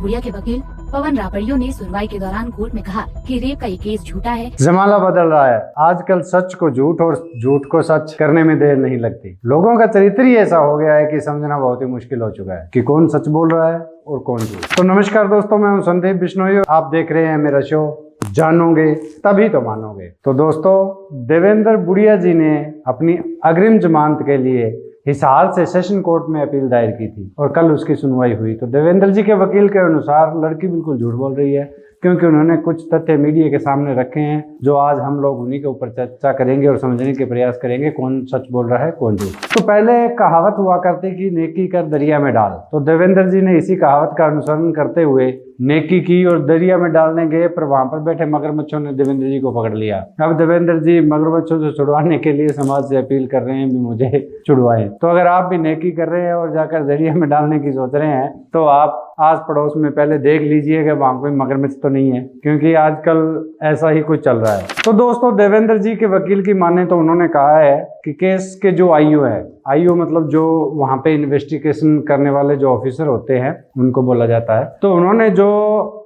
बुढ़िया के वकील पवन रापड़ियो ने सुनवाई के दौरान कोर्ट में कहा कि रेप का ये केस झूठा है। जमाना बदल रहा है, आजकल सच को झूठ और झूठ को सच करने में देर नहीं लगती। लोगों का चरित्र ही ऐसा हो गया है कि समझना बहुत ही मुश्किल हो चुका है कि कौन सच बोल रहा है और कौन झूठ। तो नमस्कार दोस्तों, मैं हूं संदीप बिश्नोई, आप देख रहे हैं मेरा शो जानोगे तभी तो मानोगे। तो दोस्तों, देवेंद्र बुढ़िया जी ने अपनी अग्रिम जमानत के लिए हिसार से सेशन कोर्ट में अपील दायर की थी और कल उसकी सुनवाई हुई। तो देवेंद्र जी के वकील के अनुसार लड़की बिल्कुल झूठ बोल रही है, क्योंकि उन्होंने कुछ तथ्य मीडिया के सामने रखे हैं जो आज हम लोग उन्हीं के ऊपर चर्चा करेंगे और समझने के प्रयास करेंगे कौन सच बोल रहा है कौन झूठ। तो पहले कहावत हुआ करती कि नेकी कर दरिया में डाल। तो देवेंद्र जी ने इसी कहावत का अनुसरण करते हुए नेकी की और दरिया में डालने गए, पर वहां पर बैठे मगरमच्छों ने देवेंद्र जी को पकड़ लिया। अब देवेंद्र जी मगरमच्छों से छुड़वाने के लिए समाज से अपील कर रहे हैं भी मुझे छुड़वाएं। तो अगर आप भी नेकी कर रहे हैं और जाकर दरिया में डालने की सोच रहे हैं तो आप आस पड़ोस में पहले देख लीजिए कि वहां कोई मगरमच्छ तो नहीं है, क्योंकि आजकल ऐसा ही कुछ चल रहा है। तो दोस्तों, देवेंद्र जी के वकील की माने तो उन्होंने कहा है कि केस के जो आईओ है, आईओ मतलब जो वहां पे इन्वेस्टिगेशन करने वाले जो ऑफिसर होते हैं उनको बोला जाता है। तो उन्होंने जो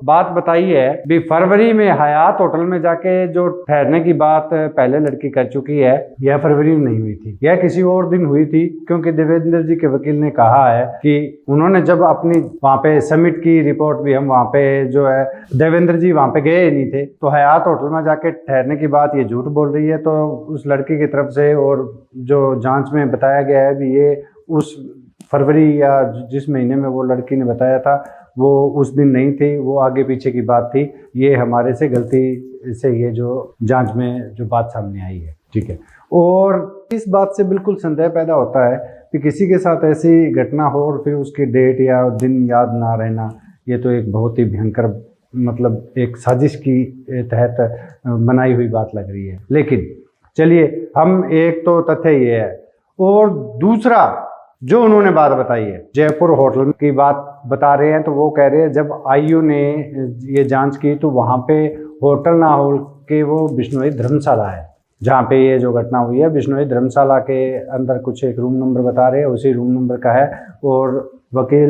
बात बताई है भी फरवरी में हयात होटल में जाके जो ठहरने की बात पहले लड़की कर चुकी है, यह फरवरी में नहीं हुई थी, यह किसी और दिन हुई थी। क्योंकि देवेंद्र जी के वकील ने कहा है कि उन्होंने जब अपनी वहां पे सबमिट की रिपोर्ट भी, हम वहां पे जो है देवेंद्र जी वहां पे गए नहीं थे, तो हयात होटल में जाके ठहरने की बात ये झूठ बोल रही है। तो उस लड़की की तरफ से और जो जांच में बताया गया है भी ये उस फरवरी या जिस महीने में वो लड़की ने बताया था वो उस दिन नहीं थी, वो आगे पीछे की बात थी। ये हमारे से गलती से ये जो जांच में जो बात सामने आई है, ठीक है। और इस बात से बिल्कुल संदेह पैदा होता है कि किसी के साथ ऐसी घटना हो और फिर उसकी डेट या दिन याद ना रहना, ये तो एक बहुत ही भयंकर मतलब एक साजिश की तहत बनाई हुई बात लग रही है। लेकिन चलिए, हम एक तो तथ्य ये है और दूसरा जो उन्होंने बात बताई है जयपुर होटल की बात बता रहे हैं। तो वो कह रहे हैं जब आईओ ने ये जांच की तो वहाँ पे होटल ना हो के वो बिश्नोई धर्मशाला है जहाँ पे ये जो घटना हुई है। बिश्नोई धर्मशाला के अंदर कुछ एक रूम नंबर बता रहे हैं, उसी रूम नंबर का है। और वकील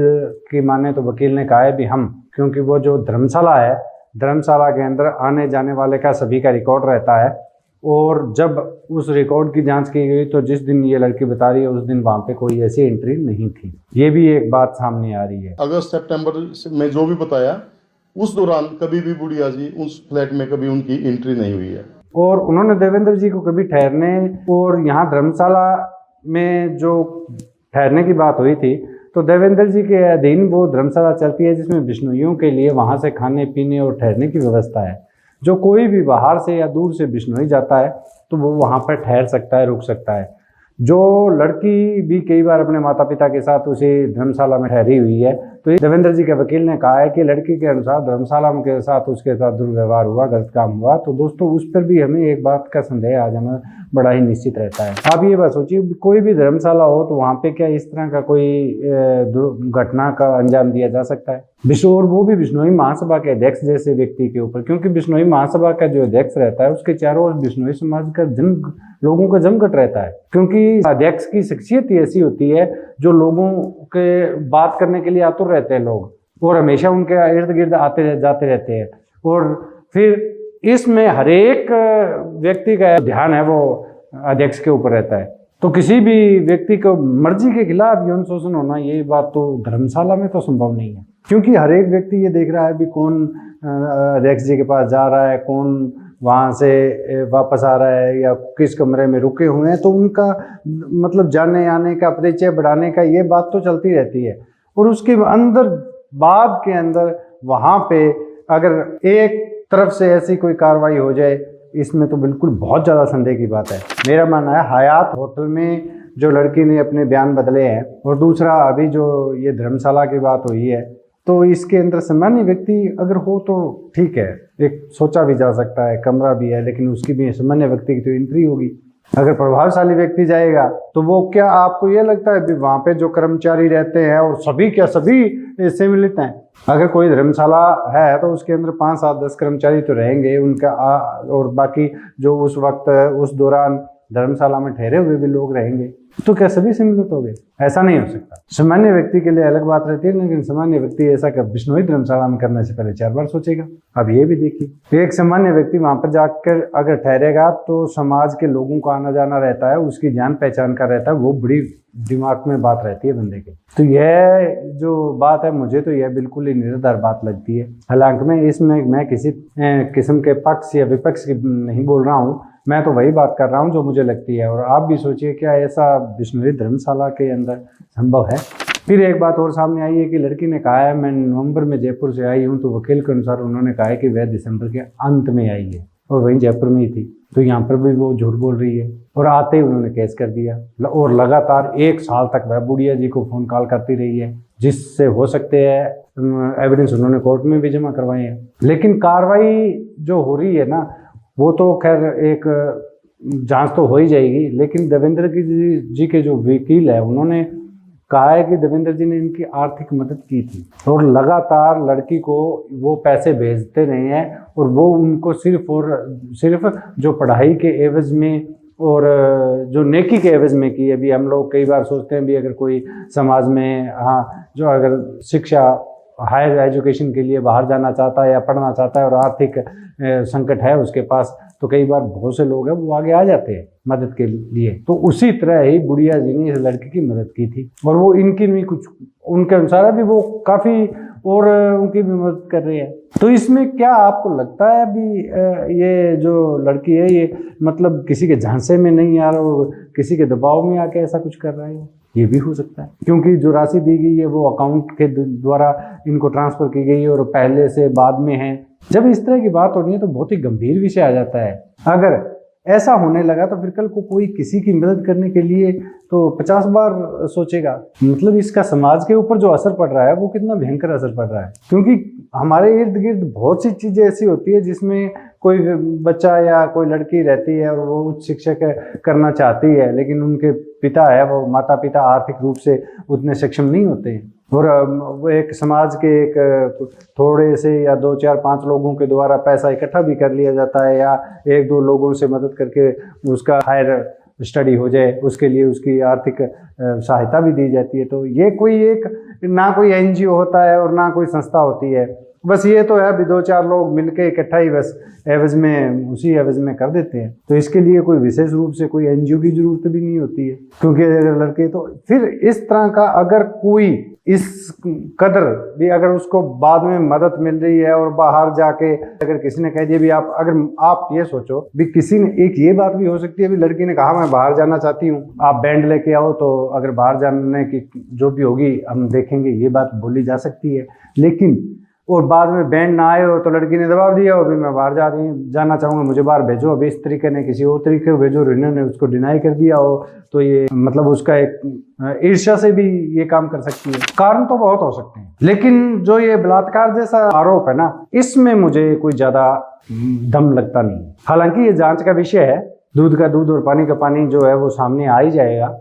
की माने तो वकील ने कहा है भी हम, क्योंकि वो जो धर्मशाला है, धर्मशाला के अंदर आने जाने वाले का सभी का रिकॉर्ड रहता है। और जब उस रिकॉर्ड की जांच की गई तो जिस दिन ये लड़की बता रही है उस दिन वहां पे कोई ऐसी एंट्री नहीं थी। ये भी एक बात सामने आ रही है। अगस्त सितंबर में जो भी बताया उस दौरान कभी भी बुढ़िया जी उस फ्लैट में कभी उनकी एंट्री नहीं हुई है। और उन्होंने देवेंद्र जी को कभी ठहरने और यहाँ धर्मशाला में जो ठहरने की बात हुई थी तो देवेंद्र जी के अधीन वो धर्मशाला चलती है जिसमें बिश्नोइयों के लिए वहाँ से खाने पीने और ठहरने की व्यवस्था है। जो कोई भी बाहर से या दूर से बिश्नोई जाता है तो वो वहाँ पर ठहर सकता है, रुक सकता है। जो लड़की भी कई बार अपने माता पिता के साथ उसी धर्मशाला में ठहरी हुई है, तो देवेंद्र जी के वकील ने कहा है कि लड़की के अनुसार धर्मशाला के साथ उसके साथ दुर्व्यवहार हुआ, गलत काम हुआ। तो दोस्तों, उस पर भी हमें एक बात का संदेह आ जाना बड़ा ही निश्चित रहता है। आप ये बात सोचिए, कोई भी धर्मशाला हो तो वहाँ पे क्या इस तरह का कोई घटना का अंजाम दिया जा सकता है? और वो भी बिश्नोई महासभा के अध्यक्ष जैसे व्यक्ति के ऊपर, क्योंकि बिश्नोई महासभा का जो अध्यक्ष रहता है उसके चारों ओर बिश्नोई समाज का लोगों का जमघट रहता है। क्योंकि अध्यक्ष की शख्सियत ही ऐसी होती है जो लोगों के बात करने के लिए आतुर रहते हैं लोग, और हमेशा उनके इर्द गिर्द आते जाते रहते हैं। और फिर इसमें हर एक व्यक्ति का ध्यान है वो अध्यक्ष के ऊपर रहता है। तो किसी भी व्यक्ति को मर्जी के खिलाफ यौन शोषण होना, ये बात तो धर्मशाला में तो संभव नहीं है, क्योंकि हर एक व्यक्ति ये देख रहा है भी कौन अध्यक्ष जी के पास जा रहा है, कौन वहाँ से वापस आ रहा है या किस कमरे में रुके हुए हैं। तो उनका मतलब जाने आने का, परिचय बढ़ाने का ये बात तो चलती रहती है। और उसके अंदर बाद के अंदर वहाँ पे अगर एक तरफ से ऐसी कोई कार्रवाई हो जाए, इसमें तो बिल्कुल बहुत ज़्यादा संदेह की बात है। मेरा मानना है हयात होटल में जो लड़की ने अपने बयान बदले हैं, और दूसरा अभी जो ये धर्मशाला की बात हुई है, तो इसके अंदर सामान्य व्यक्ति अगर हो तो ठीक है, एक सोचा भी जा सकता है, कमरा भी है, लेकिन उसकी भी सामान्य व्यक्ति की तो एंट्री होगी। अगर प्रभावशाली व्यक्ति जाएगा तो वो, क्या आपको ये लगता है वहाँ पे जो कर्मचारी रहते हैं और सभी क्या सभी इससे मिलित हैं? अगर कोई धर्मशाला है तो उसके अंदर 5, 7, 10 कर्मचारी तो रहेंगे उनका, और बाकी जो उस वक्त उस दौरान धर्मशाला में ठहरे हुए भी लोग रहेंगे। तो क्या सभी सम्मिलित हो गए? ऐसा नहीं हो सकता। सामान्य व्यक्ति के लिए अलग बात रहती है, लेकिन सामान्य व्यक्ति ऐसा कर बिश्नोई धर्मशाला में करने से पहले 4 बार सोचेगा। अब ये भी देखिए, एक सामान्य व्यक्ति वहां पर जाकर अगर ठहरेगा तो समाज के लोगों का आना जाना रहता है, उसकी जान पहचान का रहता है, वो बड़ी दिमाग में बात रहती है बंदे के। तो यह जो बात है, मुझे तो यह बिल्कुल ही निराधार बात लगती है। हालांकि मैं किसी किस्म के पक्ष या विपक्ष की नहीं बोल रहा हूँ, मैं तो वही बात कर रहा हूँ जो मुझे लगती है। और आप भी सोचिए, क्या ऐसा बिश्नोई धर्मशाला के अंदर संभव है? फिर एक बात और सामने आई है कि लड़की ने कहा है मैं नवंबर में जयपुर से आई हूँ, तो वकील के अनुसार उन्होंने कहा है कि वह दिसंबर के अंत में आई है और वहीं जयपुर में ही थी। तो यहाँ पर भी वो झूठ बोल रही है और आते ही उन्होंने केस कर दिया और लगातार 1 साल तक वह बुढ़िया जी को फोन कॉल करती रही है, जिससे हो सकते हैं एविडेंस उन्होंने कोर्ट में भी जमा करवाए हैं। लेकिन कार्रवाई जो हो रही है ना, वो तो खैर एक जांच तो हो ही जाएगी, लेकिन देवेंद्र जी के जो वकील है उन्होंने कहा है कि देवेंद्र जी ने इनकी आर्थिक मदद की थी और लगातार लड़की को वो पैसे भेजते रहे हैं और वो उनको सिर्फ जो पढ़ाई के एवज में और जो नेकी के एवज में की। अभी हम लोग कई बार सोचते हैं भी अगर कोई समाज में जो अगर शिक्षा हायर एजुकेशन के लिए बाहर जाना चाहता है या पढ़ना चाहता है और आर्थिक संकट है उसके पास, तो कई बार बहुत से लोग हैं वो आगे आ जाते हैं मदद के लिए। तो उसी तरह ही बुढ़िया जी ने इस लड़की की मदद की थी और वो इनकी भी कुछ उनके अनुसार अभी वो काफ़ी और उनकी भी मदद कर रही है। तो इसमें क्या आपको लगता है अभी ये जो लड़की है ये मतलब किसी के झांसे में नहीं आ रहा और किसी के दबाव में आके ऐसा कुछ कर रहा है? ये भी हो सकता है, क्योंकि जो राशि दी गई है वो अकाउंट के द्वारा इनको ट्रांसफर की गई है और पहले से बाद में है। जब इस तरह की बात होनी है तो बहुत ही गंभीर विषय आ जाता है। अगर ऐसा होने लगा तो फिर कल को कोई किसी की मदद करने के लिए तो 50 बार सोचेगा। मतलब इसका समाज के ऊपर जो असर पड़ रहा है वो कितना भयंकर असर पड़ रहा है, क्योंकि हमारे इर्द गिर्द बहुत सी चीजें ऐसी होती है जिसमें कोई बच्चा या कोई लड़की रहती है और वो उच्च शिक्षा करना चाहती है, लेकिन उनके पिता है वो माता पिता आर्थिक रूप से उतने सक्षम नहीं होते हैं और वो एक समाज के एक थोड़े से या 2 4 5 लोगों के द्वारा पैसा इकट्ठा भी कर लिया जाता है या 1 2 लोगों से मदद करके उसका हायर स्टडी हो जाए, उसके लिए उसकी आर्थिक सहायता भी दी जाती है। तो ये कोई एक ना कोई एनजीओ होता है और ना कोई संस्था होती है, बस ये तो है अभी 2 4 लोग मिलके इकट्ठा ही बस उसी एवज में कर देते हैं। तो इसके लिए कोई विशेष रूप से कोई एनजीओ की जरूरत भी नहीं होती है, क्योंकि अगर लड़के तो फिर इस तरह का अगर कोई इस कदर भी अगर उसको बाद में मदद मिल रही है और बाहर जाके अगर किसी ने कह दिया भी आप ये सोचो भी किसी ने एक ये बात भी हो सकती है भी लड़की ने कहा मैं बाहर जाना चाहती हूँ, आप बैंड लेके आओ, तो अगर बाहर जाने की जो भी होगी हम देखेंगे, ये बात बोली जा सकती है। लेकिन और बाद में बैंड ना आए हो तो लड़की ने दबाव दिया हो भी मैं बाहर जाना चाहूँगा, मुझे बाहर भेजो, अभी इस तरीके ने किसी और तरीके भेजो, इन्होंने उसको डिनाई कर दिया हो, तो ये मतलब उसका एक ईर्ष्या से भी ये काम कर सकती है। कारण तो बहुत हो सकते हैं, लेकिन जो ये बलात्कार जैसा आरोप है ना, इसमें मुझे कोई ज्यादा दम लगता नहीं। हालांकि ये जांच का विषय है, दूध का दूध और पानी का पानी जो है वो सामने आ ही जाएगा,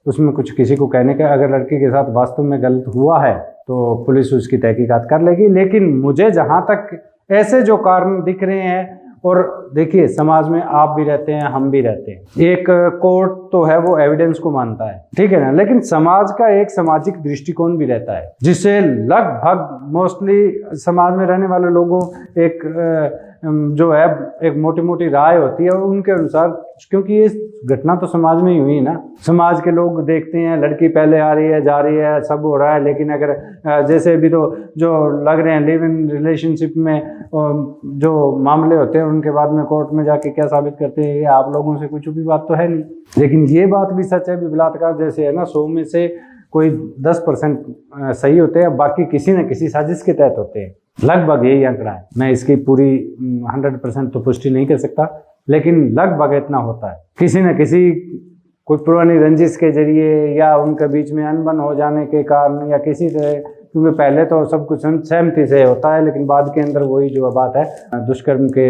उसमें कुछ किसी को कहने का। अगर लड़के के साथ वास्तव में गलत हुआ है तो पुलिस उसकी तहकीकात कर लेगी। लेकिन मुझे जहां तक ऐसे जो कारण दिख रहे हैं, और देखिए समाज में आप भी रहते हैं हम भी रहते हैं, एक कोर्ट तो है वो एविडेंस को मानता है, ठीक है ना, लेकिन समाज का एक सामाजिक दृष्टिकोण भी रहता है जिससे लगभग मोस्टली समाज में रहने वाले लोगों एक जो है एक मोटी मोटी राय होती है और उनके अनुसार, क्योंकि ये घटना तो समाज में ही हुई ना, समाज के लोग देखते हैं लड़की पहले आ रही है जा रही है सब हो रहा है, लेकिन अगर जैसे भी तो जो लग रहे हैं लिव इन रिलेशनशिप में जो मामले होते हैं उनके बाद में कोर्ट में जाके क्या साबित करते हैं, ये आप लोगों से कुछ भी बात तो है नहीं। लेकिन ये बात भी सच है भी बलात्कार जैसे है ना 100 में से कोई 10% सही होते हैं, बाकी किसी न किसी साजिश के तहत होते हैं। लगभग यही आंकड़ा है, मैं इसकी पूरी 100% तो पुष्टि नहीं कर सकता, लेकिन लगभग इतना होता है। किसी न किसी कोई पुरानी रंजिश के जरिए या उनके बीच में अनबन हो जाने के कारण या किसी तरह, क्योंकि पहले तो सब कुछ सहमति से होता है, लेकिन बाद के अंदर वही जो बात है दुष्कर्म के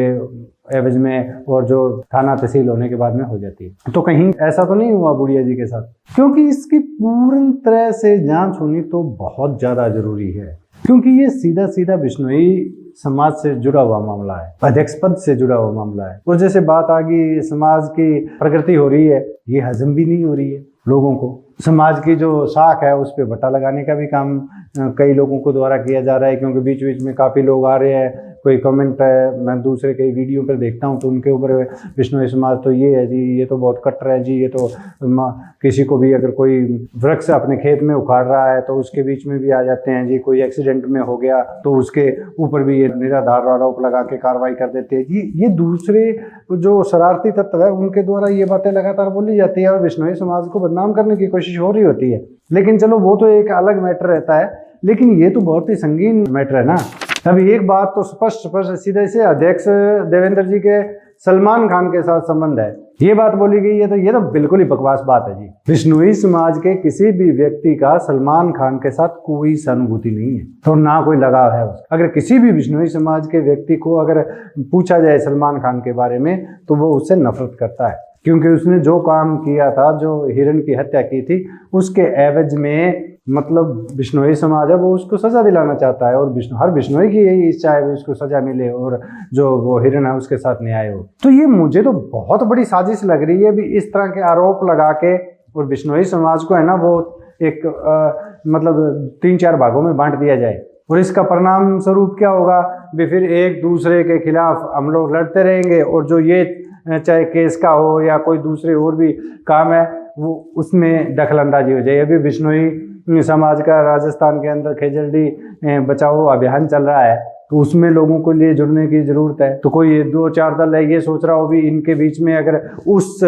एवज में और जो थाना तहसील होने के बाद में हो जाती है। तो कहीं ऐसा तो नहीं हुआ बुढ़िया जी के साथ, क्योंकि इसकी पूर्ण तरह से जांच होनी तो बहुत ज़्यादा जरूरी है, क्योंकि ये सीधा सीधा बिश्नोई समाज से जुड़ा हुआ मामला है, अध्यक्ष पद से जुड़ा हुआ मामला है। और जैसे बात आ गई समाज की प्रगति हो रही है, ये हजम भी नहीं हो रही है। लोगों को। समाज की जो शाख है उस पर बट्टा लगाने का भी काम कई लोगों को द्वारा किया जा रहा है, क्योंकि बीच बीच में काफ़ी लोग आ रहे हैं, कोई कमेंट है मैं दूसरे कई वीडियो पर देखता हूं तो उनके ऊपर बिश्नोई समाज तो ये है जी, ये तो बहुत कट्टर है जी, ये तो किसी को भी अगर कोई वृक्ष अपने खेत में उखाड़ रहा है तो उसके बीच में भी आ जाते हैं जी, कोई एक्सीडेंट में हो गया तो उसके ऊपर भी ये निराधार आरोप लगा के कार्रवाई कर देते हैं जी। ये दूसरे जो शरारती तत्व है उनके द्वारा ये बातें लगातार बोली जाती है और बिश्नोई समाज को बदनाम करने की कोशिश हो रही होती है। लेकिन चलो वो तो एक अलग मैटर रहता है, लेकिन ये तो बहुत ही संगीन मैटर है ना। अभी एक बात तो स्पष्ट सीधे से अध्यक्ष देवेंद्र जी के सलमान खान के साथ संबंध है, ये बात बोली गई है, तो ये तो बिल्कुल ही बकवास बात है जी। बिश्नोई समाज के किसी भी व्यक्ति का सलमान खान के साथ कोई सहानुभूति नहीं है तो ना कोई लगाव है उसका। अगर किसी भी बिश्नोई समाज के व्यक्ति को अगर पूछा जाए सलमान खान के बारे में तो वो उससे नफरत करता है, क्योंकि उसने जो काम किया था, जो हिरण की हत्या की थी, उसके एवज में मतलब बिश्नोई समाज है वो उसको सजा दिलाना चाहता है और हर बिश्नोई की यही इच्छा है कि उसको सजा मिले और जो वो हिरण है उसके साथ न्याय हो। तो ये मुझे तो बहुत बड़ी साजिश लग रही है भी, इस तरह के आरोप लगा के और बिश्नोई समाज को है ना वो एक मतलब 3-4 भागों में बांट दिया जाए और इसका परिणाम स्वरूप क्या होगा भी, फिर एक दूसरे के खिलाफ हम लोग लड़ते रहेंगे और जो ये चाहे केस का हो या कोई दूसरे और भी काम है वो उसमें दखलंदाजी हो जाए। अभी बिश्नोई समाज का राजस्थान के अंदर खेजड़डी बचाओ अभियान चल रहा है तो उसमें लोगों को लिए जुड़ने की जरूरत है। तो कोई 2-4 दल है ये सोच रहा हो भी इनके बीच में अगर उस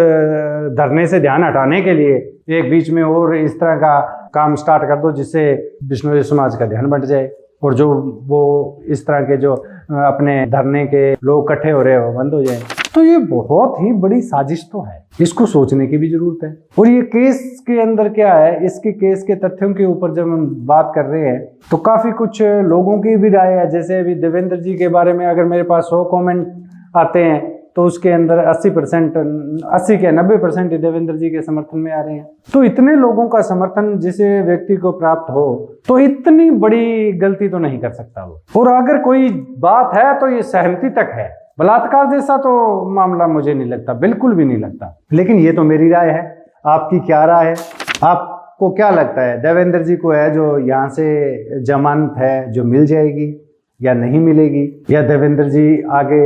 धरने से ध्यान हटाने के लिए एक बीच में और इस तरह का काम स्टार्ट कर दो जिससे बिश्नोई समाज का ध्यान बट जाए और जो वो इस तरह के जो अपने धरने के लोग इकट्ठे हो रहे हैं वो बंद हो जाए। तो ये बहुत ही बड़ी साजिश तो है, इसको सोचने की भी जरूरत है। और ये केस के अंदर क्या है, इसके केस के तथ्यों के ऊपर जब हम बात कर रहे हैं तो काफी कुछ लोगों की भी राय है। जैसे अभी देवेंद्र जी के बारे में अगर मेरे पास 100 कमेंट आते हैं तो उसके अंदर 80 के 90% देवेंद्र जी के समर्थन में आ रहे हैं। तो इतने लोगों का समर्थन जिसे व्यक्ति को प्राप्त हो तो इतनी बड़ी गलती तो नहीं कर सकता वो। और अगर कोई बात है तो ये सहमति तक है, बलात्कार जैसा तो मामला मुझे नहीं लगता, बिल्कुल भी नहीं लगता। लेकिन ये तो मेरी राय है, आपकी क्या राय है? आपको क्या लगता है देवेंद्र जी को है जो यहाँ से जमानत है जो मिल जाएगी या नहीं मिलेगी, या देवेंद्र जी आगे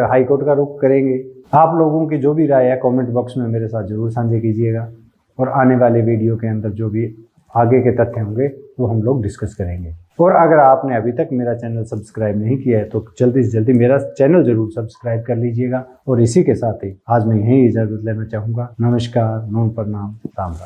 हाईकोर्ट का रुख करेंगे? आप लोगों की जो भी राय है कमेंट बॉक्स में मेरे साथ जरूर साझा कीजिएगा और आने वाले वीडियो के अंदर जो भी आगे के तथ्य होंगे वो हम लोग डिस्कस करेंगे। और अगर आपने अभी तक मेरा चैनल सब्सक्राइब नहीं किया है तो जल्दी से जल्दी मेरा चैनल जरूर सब्सक्राइब कर लीजिएगा। और इसी के साथ ही आज मैं यहीं इजाज़त लेना चाहूँगा। नमस्कार, नमो प्रणाम, राम राम।